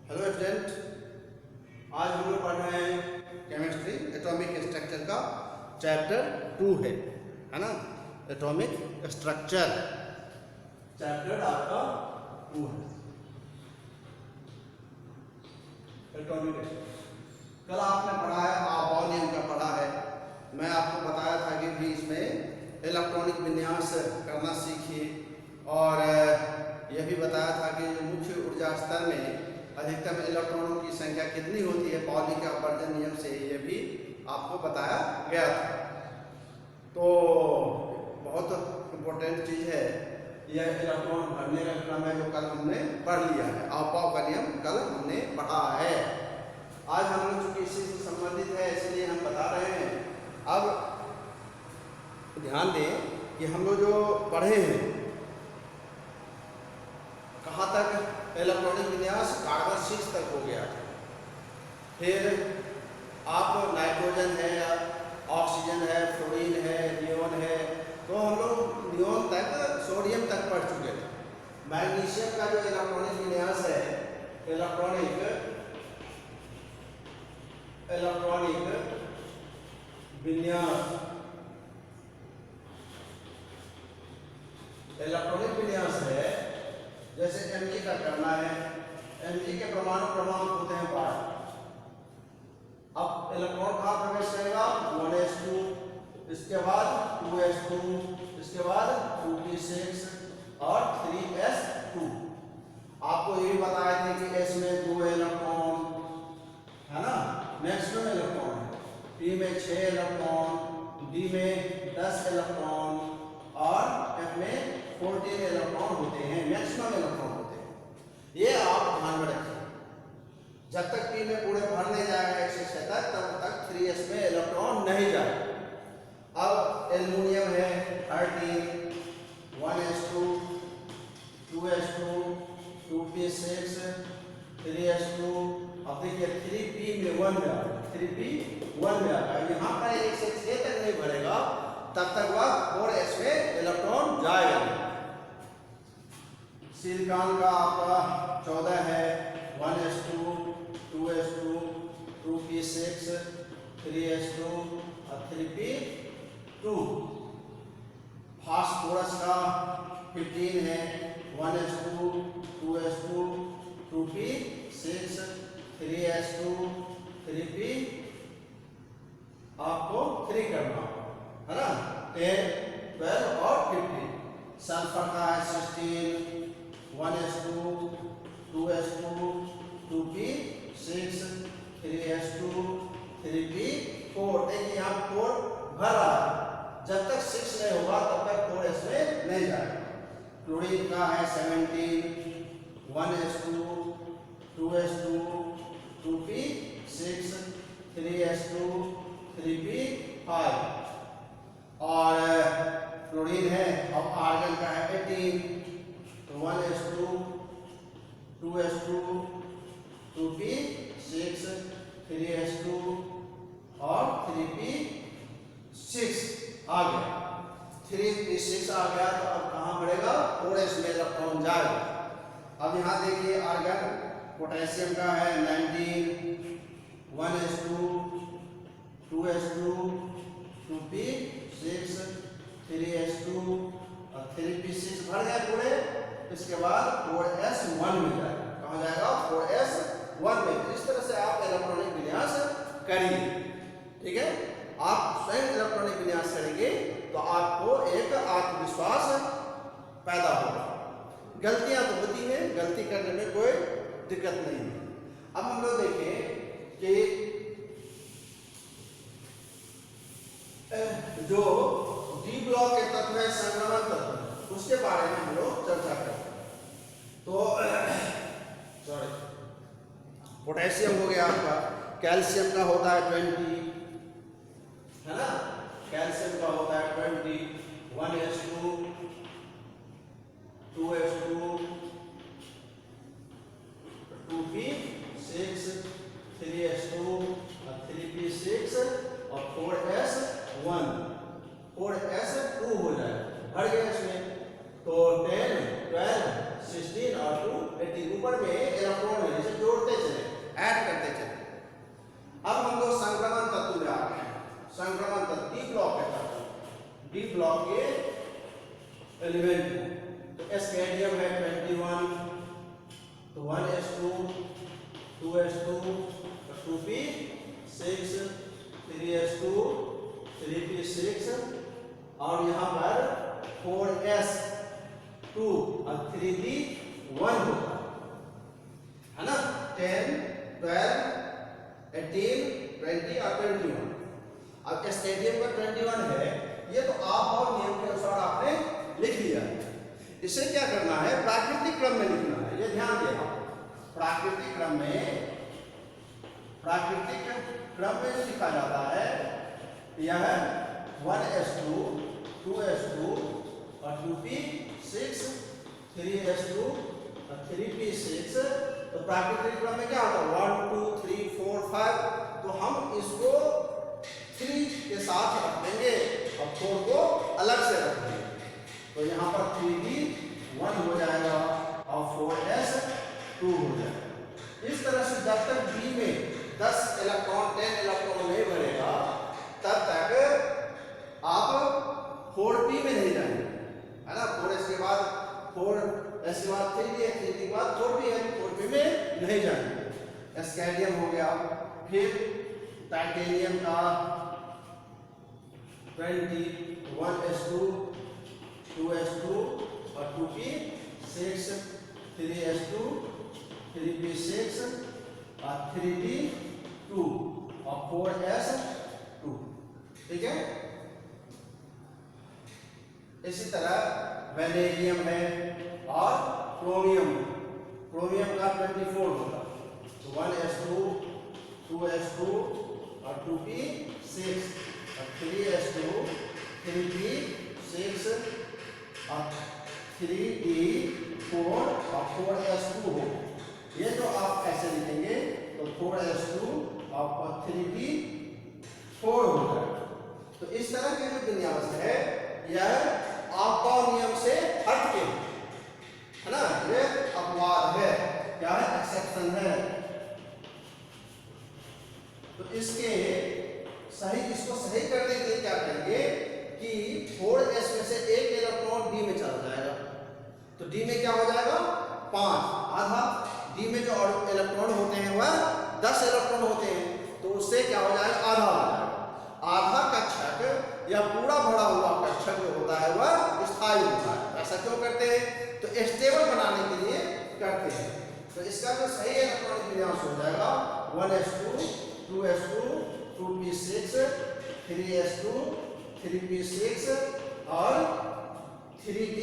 Hello student, आज हम लोग पढ़ रहे हैं केमिस्ट्री एटॉमिक स्ट्रक्चर का चैप्टर 2 है ना। एटॉमिक स्ट्रक्चर चैप्टर आपका 2 है। एटॉमिक कल आपने पढ़ा है, आप नियम का पढ़ा है। मैं आपको बताया था कि भी इसमें इलेक्ट्रॉनिक विन्यास करना सीखिए, और यह भी बताया था कि मुख्य ऊर्जा स्तर में अधिकतम इलेक्ट्रॉनों की संख्या कितनी होती है पाउली के अपवर्जन नियम से, यह भी आपको बताया गया था। तो बहुत इम्पोर्टेंट चीज़ है यह इलेक्ट्रॉन भरने का क्रम है, जो कल हमने पढ़ लिया है। आपपाव का नियम कल हमने पढ़ा है। आज हम लोग चूंकि इसी से संबंधित है इसलिए हम बता रहे हैं। अब ध्यान दें कि हम लोग जो पढ़े हैं कहाँ तक, इलेक्ट्रॉनिक विन्यास कार्बन 6 तक हो गया। फिर आप नाइट्रोजन है, ऑक्सीजन है, फ्लोरीन है, नियोन है, तो हम लोग नियोन तक, सोडियम तक पढ़ चुके थे। मैग्नीशियम का जो इलेक्ट्रॉनिक विन्यास है, इलेक्ट्रॉनिक विन्यास है, जैसे Mg का करना है। Mg के परमाणु क्रमांक होते हैं 12। अब इलेक्ट्रॉन कहाँ प्रवेश करेगा? 1s2, इसके बाद 2s2, इसके बाद 2p6 और 3s2। आपको ये भी बताए थे कि s में 2 इलेक्ट्रॉन है ना, मैक्सिमम इलेक्ट्रॉन है। p में 6 इलेक्ट्रॉन, d में 10 इलेक्ट्रॉन और f में 14 इलेक्ट्रॉन होते हैं, मैक्सिमम इलेक्ट्रॉन होते हैं। ये आप ध्यान में रखिए। जब तक p में पूरे भर नहीं जाएगा 1 से 6 तक, तब तक 3s में इलेक्ट्रॉन नहीं जाएगा। अब एल्युमिनियम है 13, 1s2, 2s2, 2p6, 3s2। अब देखिए 3p में 1 में आएगा, 3p 1 में आएगा। यहाँ पर 1 से 6 तक नहीं बढ़ेगा, तब तक वह 4s में इलेक्ट्रॉन जाएगा। सिलिकॉन का आपका 14 है, 1s2, 2s2, 2p6, 3s2 और 3p2। फास्फोरस का 15 है, 1s2, 2s2, 2p6, 3s2, 3p आपको 3 करना है ना, 10, 12 और 15। सल्फर का है 16, 1s2, 2s2, 2p6, 3s2, 3p4। देखिए यहाँ 4 भर रहा है, जब तक 6 नहीं होगा तब तक 4s में नहीं जाएगा। क्लोरीन का है 17, 1s2, 2s2, 2p6, 3s2, 3p5 और फ्लोरीन है। अब आर्गन का है 18, 1s2, 2s2, 2p6, 3s2 और 3p6 आ गया। 3p6 आ गया तो अब कहाँ बढ़ेगा? 4s में इलेक्ट्रॉन जाएगा। अब यहाँ देखिए आर्गन पोटेशियम का है 19, 1s2, 2s2, 2p6, 3s2 और 3p6 भर गए पूरे। इसके बाद 4s1 में जाएगा। कहाँ जाएगा? 4s1 में। इस तरह से आप इलेक्ट्रॉनिक विन्यास करिए, ठीक है। आप स्वयं इलेक्ट्रॉनिक विन्यास करेंगे तो आपको एक आत्मविश्वास पैदा होगा। गलतियां तो होती हैं, गलती करने में कोई दिक्कत नहीं है। अब हम लोग देखें कि जो डी ब्लॉक के तत्व है, संक्रमण तत्व, उसके बारे में हम लोग चर्चा करें। तो सॉरी, पोटेशियम हो गया आपका, कैल्शियम का होता है 20 है ना, कैल्शियम का होता है 20, 1s2, 2s2, 2p6, 3s2 और 3p6 और 4s1, 4s2 हो जाएगा, भर गया इसमें। तो 10, 12, 16 और 2, 18 ऊपर में इलेक्ट्रॉन है, जैसे जोड़ते 2s2 2p6 3s2 3p6 और यहाँ पर 4s2 और 3p1 होगा, है ना। 10 12 18 20 और 21। अब स्टेडियम का 21 है, ये तो आप और नियम के अनुसार आपने लिख लिया है। इसे क्या करना है, प्राकृतिक क्रम में लिखना है, ये ध्यान देना। प्राकृतिक क्रम में जो लिखा जाता है यह 1s2 2s2 और 2p6 3s2 और 3p6। तो प्राकृतिक क्रम में क्या होता है 1 2 3 4 5, तो हम इसको 3 के साथ रख देंगे और 4 को अलग से रख देंगे। तो यहाँ पर 3p1 हो जाएगा और 4s2 हो जाएगा। इस तरह से जब तक B में 10 इलेक्ट्रॉन नहीं भरेगा तब तक आप 4p में नहीं जाएंगे, है ना। 4s के बाद 4s के बाद 3p है, 3p के बाद 4p है, 4p में नहीं जाएंगे। स्कैंडियम हो गया, फिर टाइटेनियम का 21s2 2s2 और 2p6 3s2 3p6 और 3p2 और 4s2, ठीक है। इसी तरह वेनेडियम है और क्रोमियम का 24 होगा, तो 1s2 2s2 और 2p6 और 3s2 3p6 और 3p4 और 4s2 हो। ये तो आप ऐसे लिखेंगे तो 4s2 और 3p4 हो जाएगा। तो इस तरह के जो विन्यास है यह आपका नियम से हटके, है ना, ये अपवाद है, क्या है, एक्सेप्शन है। तो इसको सही करने के लिए क्या करेंगे कि 4s में से एक इलेक्ट्रॉन d में चला जाएगा, तो d में क्या हो जाएगा 5 आधा। d में जो इलेक्ट्रॉन होते हैं वह 10 इलेक्ट्रॉन होते हैं, तो उससे क्या हो जाएगा आधा हो जाएगा। आधा कक्षक या पूरा भरा हुआ कक्षक जो होता है वह स्थायी होता है। ऐसा क्यों करते हैं, तो स्टेबल बनाने के लिए करते हैं। तो इसका जो सही इलेक्ट्रॉनिक विन्यास हो जाएगा 1s2 2s2 2p6 3s2 3p6 और 3p।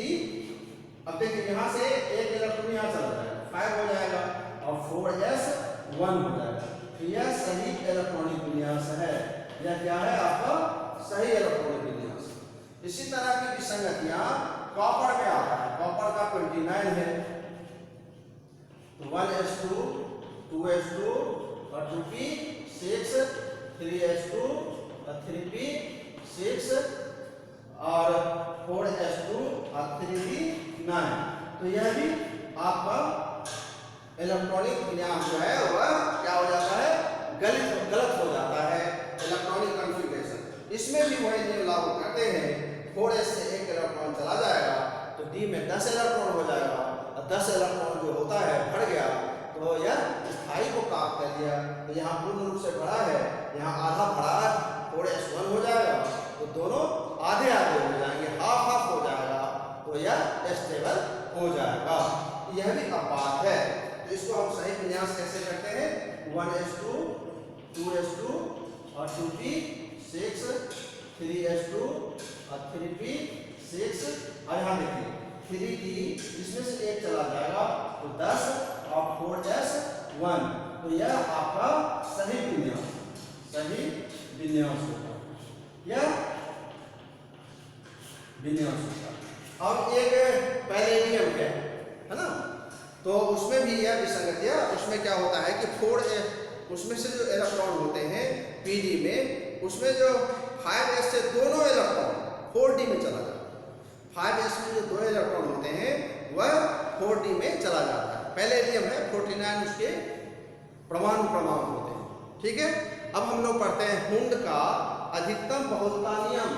अब देखिए यहाँ से एक इलेक्ट्रॉन यहाँ चला जाएगा 5 हो जाएगा और 4s1 हो जाएगा। तो यह सही इलेक्ट्रॉनिक विन्यास है, यह क्या है आपका सही इलेक्ट्रॉनिक विन्यास। इसी तरह की विसंगतियां कॉपर में आता है, कॉपर का 29 है, तो 1s2 2s2 और 2p6 3s2 और 3p6 और 4s2 और 3p9। तो यह भी आपका इलेक्ट्रॉनिक विन्यास जो है वह क्या हो जाता है, गलत हो जाता है इलेक्ट्रॉनिक कॉन्फ़िगरेशन। इसमें भी वही नियम लागू करते हैं, 4s से एक इलेक्ट्रॉन चला जाएगा तो d में 10 इलेक्ट्रॉन हो जाएगा, और 10 इलेक्ट्रॉन जो होता है बढ़ गया तो यह स्थायी को प्राप्त कर लिया। तो यहाँ पूर्ण रूप से भरा है, यहाँ आधा भरा 4s1 हो जाएगा, तो दोनों आधे आधे हो जाएंगे, हाफ हाफ हो जाएगा, तो यह स्टेबल हो जाएगा। यह भी अपवाद है। तो इसको हम सही विन्यास कैसे करते हैं, 1s2 2s2 और 2p6 3s2 और 3p6 और यहाँ देखिए 3d इसमें से एक चला जाएगा तो 10 और 4s1। तो यह आपका सही विन्यास होगा, यह विन्यास होगा। अब एक पैलेडियम है ना, तो उसमें भी यह विसंगतियां, उसमें क्या होता है कि उसमें से जो इलेक्ट्रॉन होते हैं pd में, उसमें जो 5s से दोनों इलेक्ट्रॉन 4d में चला जाता है। 5s में जो 2 इलेक्ट्रॉन होते हैं वह 4d में चला जाता है। पैलेडियम है 49 उसके परमाणु होते हैं, ठीक है। अब हम लोग पढ़ते हैं हुंड का अधिकतम बहुलता नियम।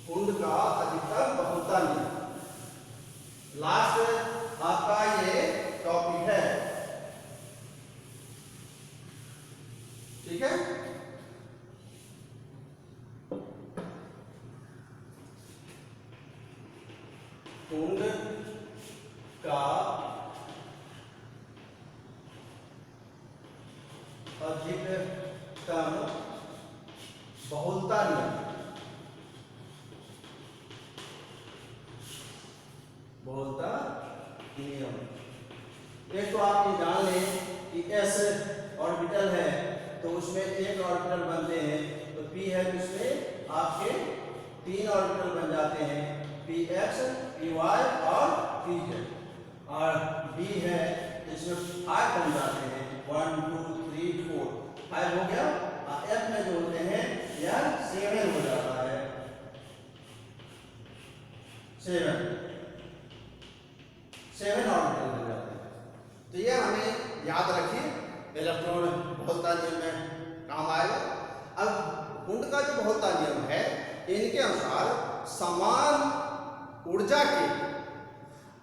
हुंड का अधिकतम बहुलता नियम लास्ट आपका ये टॉपिक का अधिकतम बहुलता नियम। बहुलता नियम एक तो आप ये जान लें कि s ऑर्बिटल है तो उसमें एक ऑर्बिटल बनते हैं, तो p है तो इसमें आपके 3 ऑर्बिटल बन जाते हैं, px, py और pz। और b है इसमें 5 बन जाते हैं, 1 2 3 4 5 हो गया। और f में जो होते हैं यह 7 हो जाता है, 7 ऑर्बिटल बन जाते हैं। तो यह हमें याद रखिए, इलेक्ट्रॉन बहुलता नियम में काम आएगा। अब कुंड का जो बहुलता नियम है, इनके अनुसार समान ऊर्जा के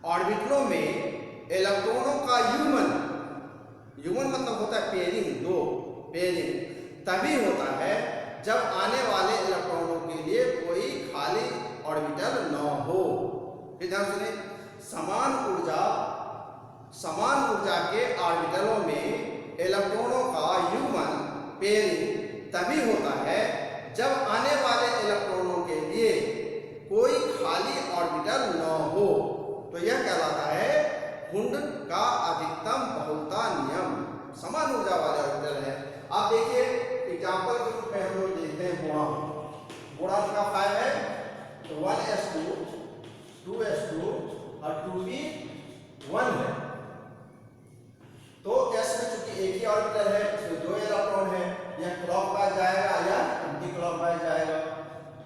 ऑर्बिटलों में इलेक्ट्रॉनों का युग्मन, युग्मन मतलब होता है पेयरिंग, 2 पेयरिंग, तभी होता है जब आने वाले इलेक्ट्रॉनों के लिए कोई खाली ऑर्बिटल न हो। फिर ध्यान सुनिए, समान ऊर्जा के ऑर्बिटलों में इलेक्ट्रॉनों का युग्मन पेयरिंग तभी होता है जब आने वाले इलेक्ट्रॉनों के लिए कोई खाली ऑर्बिटल न हो। तो यह कहलाता है कुंड का अधिकतम बहुलता नियम। समान ऊर्जा वाले ऑर्बिटल है। आप देखिए एग्जांपल के रूप में हम लोग देखते हैं बोरान। बोरान का 5 है तो 1s2 2s2 और 2p1 है। तो s में चूंकि एक ही ऑर्बिटल है, इसमें 2 इलेक्ट्रॉन है, यह क्लॉकवाइज जाएगा या एंटी क्लॉकवाइज जाएगा।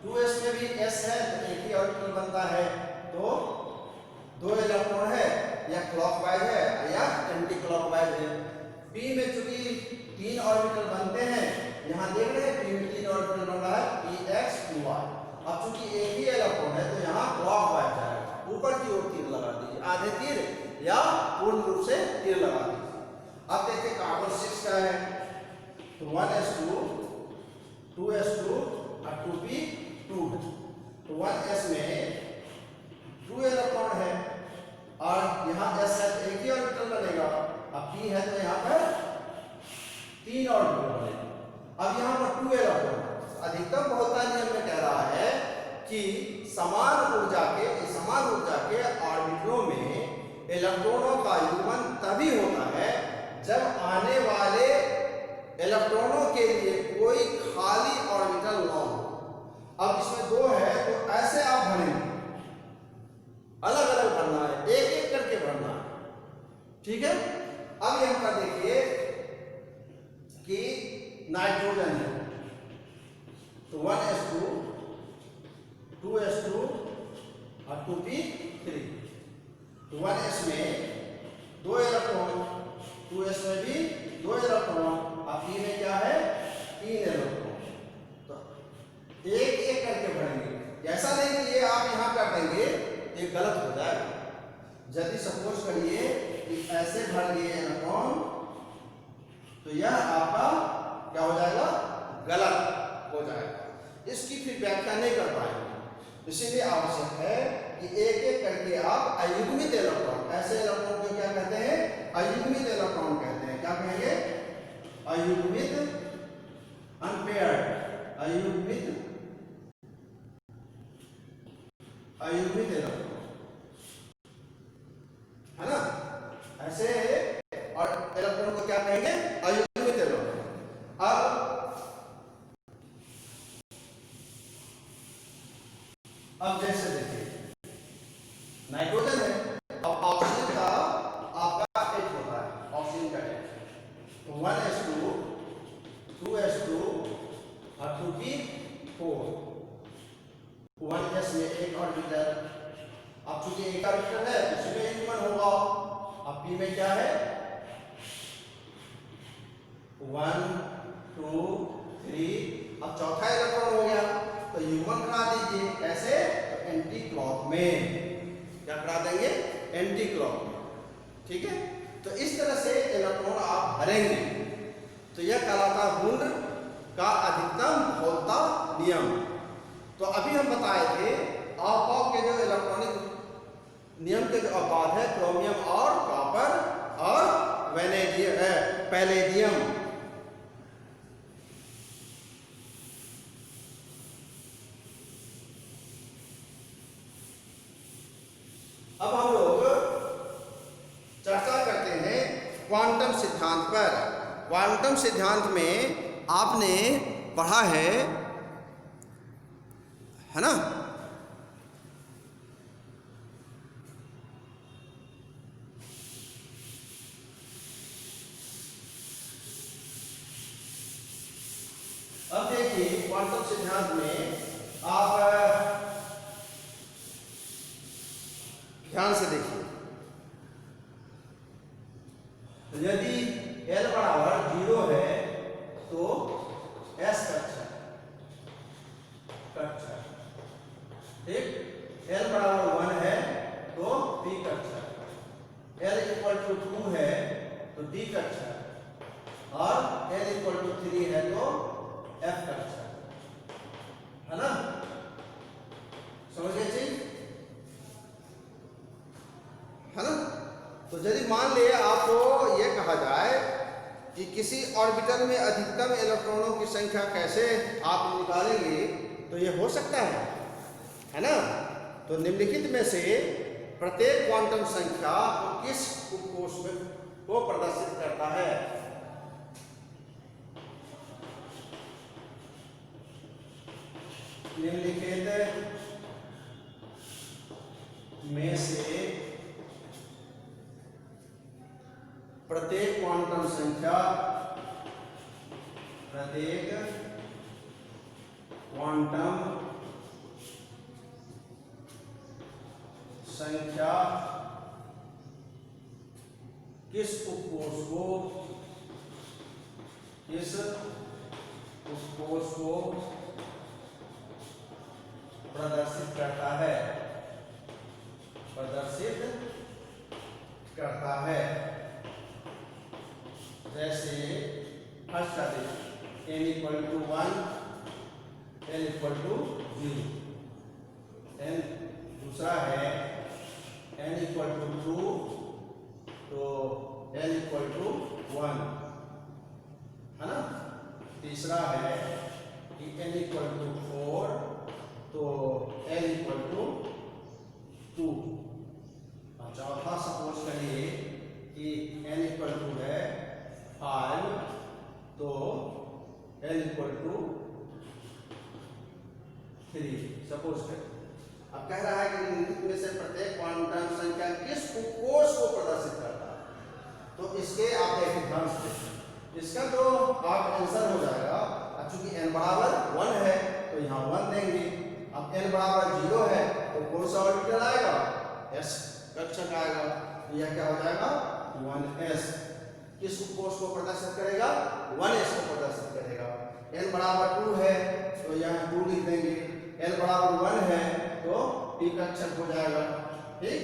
2s में भी s है तो एक ही ऑर्बिटल बनता है, तो 2 इलेक्ट्रॉन है, या क्लॉकवाइज है या एंटी क्लॉकवाइज है। p में चूंकि 3 ऑर्बिटल बनते हैं, यहाँ देख रहे हैं p में 3 ऑर्बिटल बन रहा है, px py। अब चूंकि एक ही इलेक्ट्रॉन है तो यहाँ क्लॉकवाइज जाएगा, ऊपर की ओर तीर लगा दीजिए, आधे तीर या पूर्ण रूप से तीर लगा दीजिए। अब देखिए कार्बन 6 का है तो 1s2 2s2 और 2p2 है। तो 1s में 2 इलेक्ट्रॉन है और यहाँ s है तो एक ही ऑर्बिटल बनेगा। अब p है तो यहाँ पर 3 ऑर्बिटल बनेगा। अब यहाँ पर 2 इलेक्ट्रॉन, अधिकतम बहुलता नियम में कह रहा है कि समान ऊर्जा के ऑर्बिटलों में इलेक्ट्रॉनों का युग्मन तभी होता है जब आने वाले इलेक्ट्रॉनों के लिए कोई खाली ऑर्बिटल न हो। अब इसमें 2 है तो ऐसे आप भरेंगे, अलग अलग भरना है, एक एक करके भरना है, ठीक है। अब यहां पर देखिए कि नाइट्रोजन है तो 1s2 2s2 और 2p3। तो 1s में 2 इलेक्ट्रॉन, 2s में भी 2 इलेक्ट्रॉन, और p में क्या है 3 इलेक्ट्रॉन। तो एक एक करके भरेंगे, ऐसा नहीं कि ये आप यहां कर देंगे, ये गलत हो जाएगा। यदि सपोज करिए कि ऐसे भर लिए इलेक्ट्रॉन तो यह आपका क्या हो जाएगा, गलत हो जाएगा। इसकी फिर व्याख्या नहीं कर पाएंगे, इसीलिए आवश्यक है कि एक एक करके आप अयुग्मित इलेक्ट्रॉन, ऐसे इलेक्ट्रॉन को क्या कहते हैं, अयुग्मित इलेक्ट्रॉन कहते हैं। क्या कहेंगे, अयुग्मित, अनपेयर्ड, अयुग्मित इलेक्ट्रॉन, है ना। ऐसे और इलेक्ट्रॉन को क्या कहेंगे, अयुग्मित इलेक्ट्रॉन। अब जैसे देखिए नाइट्रोजन है, अब ऑक्सीजन का आपका H होता है, ऑक्सीजन का H तो 1s2 2s2 और 2p4। 1s में एक ऑर्बिटल, अब चूंकि एक ऑर्बिटल है तो इसमें युग्मन होगा। अब p में क्या है 1 2 3, अब चौथा इलेक्ट्रॉन हो गया तो युग्मन करा दीजिए। कैसे, तो एंटी क्लॉक में, क्या करा देंगे, एंटी क्लॉक में, ठीक है। तो इस तरह से इलेक्ट्रॉन आप भरेंगे, तो यह कहलाता है कुंड का अधिकतम बहुलता नियम। तो अभी हम बताए थे आप के जो इलेक्ट्रॉनिक नियम के जो अपवाद है क्रोमियम और कॉपर और वेनेडियम पैलेडियम। अब हम लोग चर्चा करते हैं क्वांटम सिद्धांत पर। क्वांटम सिद्धांत में आपने पढ़ा है ना? अब देखिए क्वांटम सिद्धांत में आप ध्यान से देखिए, यदि L बराबर 0 है तो S कक्षा, ठीक। L बराबर 1 है तो P कक्षा, L इक्वल टू 2 है तो D कक्षा, और L इक्वल टू 3 है तो F कक्षा, है ना? समझ गए चीज, है ना? तो यदि मान लिए आपको ये कहा जाए कि किसी ऑर्बिटल में अधिकतम इलेक्ट्रॉनों की संख्या कैसे आप निकालेंगे, तो ये हो सकता है ना? तो निम्नलिखित में से प्रत्येक क्वांटम संख्या को किस उपकोष में को प्रदर्शित करता है? निम्नलिखित में से प्रत्येक क्वांटम संख्या किस उपकोष को प्रदर्शित करता है? जैसे फर्स्ट का देखिए, n equal to 1, l equal to 0, n दूसरा है n इक्वल टू 2 तो l इक्वल टू 1, है ना? तीसरा है कि n इक्वल टू 4 तो l इक्वल टू 2। चौथा सपोज करिए कि n इक्वल टू है 5 तो l इक्वल टू 3 सपोज करें। अब कह रहा है कि निम्नलिखित में से प्रत्येक क्वांटम संख्या किस उपकोष को प्रदर्शित करता है? तो इसके आप देखिए ध्यान से, इसका जो आप आंसर हो जाएगा, चूंकि n बराबर 1 है तो यहाँ 1 देंगे। अब n बराबर 0 है तो कौन सा ऑर्बिटल आएगा? s कक्षक आएगा। यह क्या हो जाएगा? 1s। किस उपकोष को प्रदर्शित करेगा? 1s को प्रदर्शित करेगा। n बराबर 2 है तो यहाँ 2 लिख देंगे। l बराबर 1 है तो p कक्षक हो जाएगा, ठीक।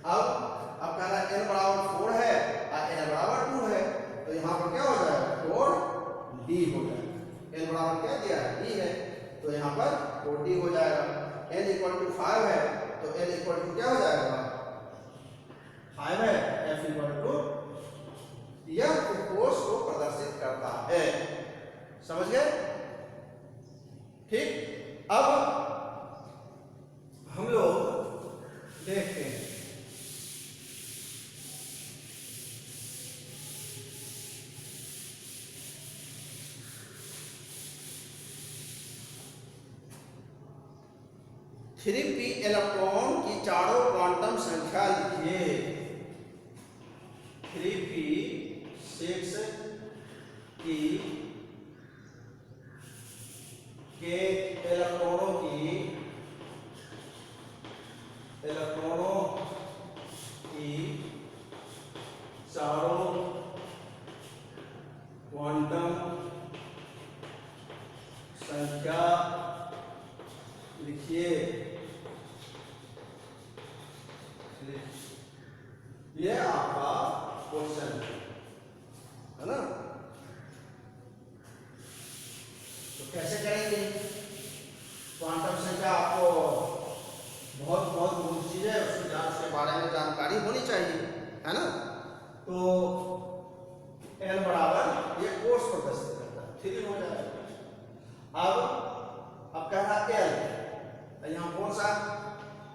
अब कह रहा है n बराबर 4 है और n बराबर 2 है तो यहाँ पर क्या हो जाएगा? 4d हो जाएगा। n बराबर क्या दिया है? d है तो यहाँ पर 4d हो जाएगा। n इक्वल टू 5 है तो n इक्वल टू क्या हो जाएगा? 5 है। f इक्वल टू, यह उपकोष को प्रदर्शित करता है। समझ गए? ठीक। अब हम लोग देखते हैं थ्री पी इलेक्ट्रॉन की चारों क्वांटम संख्या लिखिए। 3p6 की के इलेक्ट्रॉनों की चारों क्वांटम संख्या लिखिए। यह आपका क्वेश्चन है ना? तो कैसे करेंगे? क्वांटम संख्या आपको बहुत बहुत चीजें उसके बारे जानकारी होनी चाहिए, है ना। तो एल बराबर ये कोर्स प्रदर्शित करता है, 3 हो जाएगा। अब कह रहा एल, यहाँ कौन सा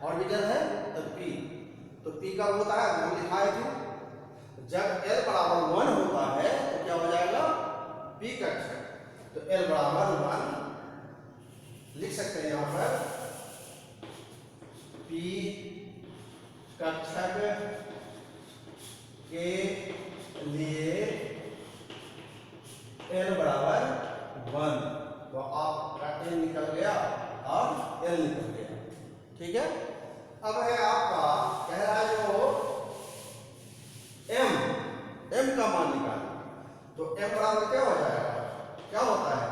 ऑर्बिटल है, तो पी। तो पी कब होता है, हम लिखाए थे जब एल बराबर 1 होता है तो क्या हो जाएगा, पी कक्षक। तो एल बराबर 1 लिख सकते हैं यहाँ पर, पी कक्षक के लिए एल बराबर 1, तो आपका एल निकल गया और एल निकल गया, ठीक है। अब है आपका कह रहा है जो एम का मान निकालना, तो एम बराबर क्या हो जाएगा, क्या होता है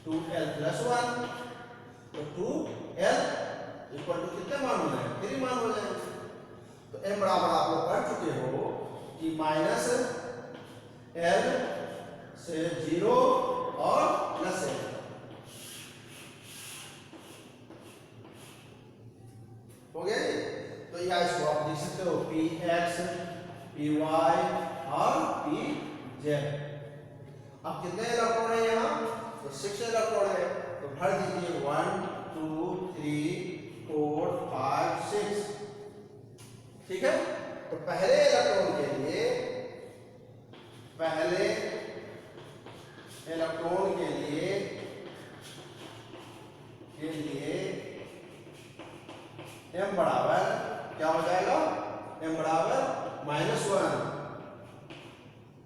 2l + 1, तो 2l इक्वल टू कितने मान हो जाएंगे, 3 मान हो जाएंगे। तो एम बराबर आप लोग पढ़ चुके हो कि -l से 0 और +1, हो गया ये। तो या इसको आप लिख सकते हो px, py और pz। अब कितने इलेक्ट्रॉन है यहाँ, तो 6 इलेक्ट्रॉन है, तो भर दीजिए 1 2 3 4 5 6, ठीक है। तो पहले इलेक्ट्रॉन के लिए m बराबर क्या हो जाएगा, m बराबर -1,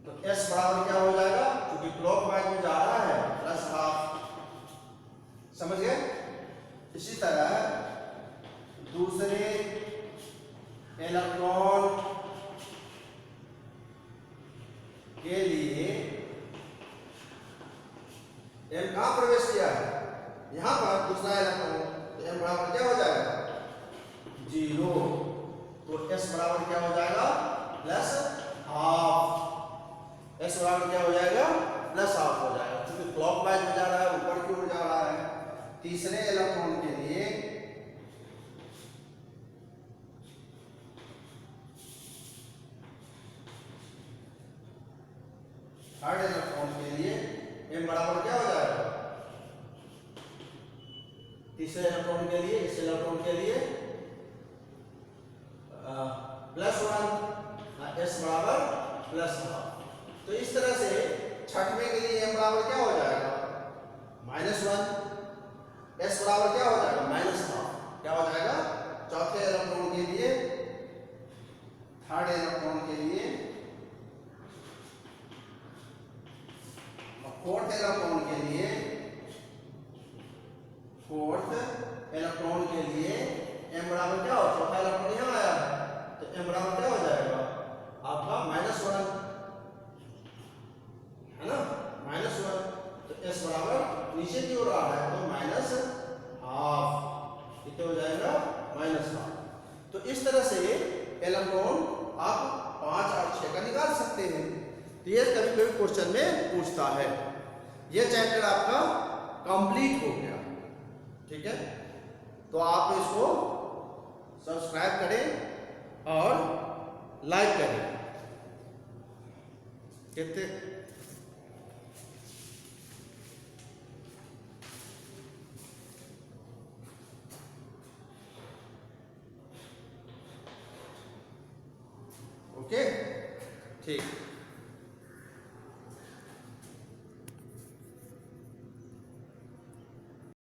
तो s बराबर क्या हो जाएगा, क्योंकि क्लॉकवाइज में जा रहा है +½ समझ गए। इसी तरह दूसरे इलेक्ट्रॉन के लिए m कहां प्रवेश किया है, यहां पर दूसरा इलेक्ट्रॉन, तो m बराबर क्या हो जाएगा 0, तो s बराबर क्या हो जाएगा +½ s बराबर क्या हो जाएगा +½ हो जाएगा, क्योंकि क्लॉकवाइज में जा रहा है, ऊपर की ओर जा रहा है। तीसरे इलेक्ट्रॉन के लिए थर्ड इलेक्ट्रॉन के लिए m बराबर क्या हो जाएगा, तीसरे इलेक्ट्रॉन के लिए, इस इलेक्ट्रॉन के लिए +1, s बराबर +½ तो इस तरह से छठवें के लिए m बराबर क्या हो जाएगा -1, s बराबर क्या हो जाएगा -½ क्या हो जाएगा। चौथे इलेक्ट्रॉन के लिए, थर्ड इलेक्ट्रॉन के लिए और फोर्थ इलेक्ट्रॉन के लिए m बराबर क्या हो, चौथा इलेक्ट्रॉन यहाँ आया है, तो m बराबर क्या हो जाएगा आपका -1, है ना, -1, तो s बराबर नीचे की ओर आ रहा है, तो -½ कितने हो जाएगा -½ तो इस तरह से इलेक्ट्रॉन आप 5 और 6 का निकाल सकते हैं। तो ये कभी कभी क्वेश्चन में पूछता है। ये चैप्टर आपका कंप्लीट हो गया, ठीक है। तो आप इसको सब्सक्राइब करें और लाइक करें। कितने ओके, ठीक।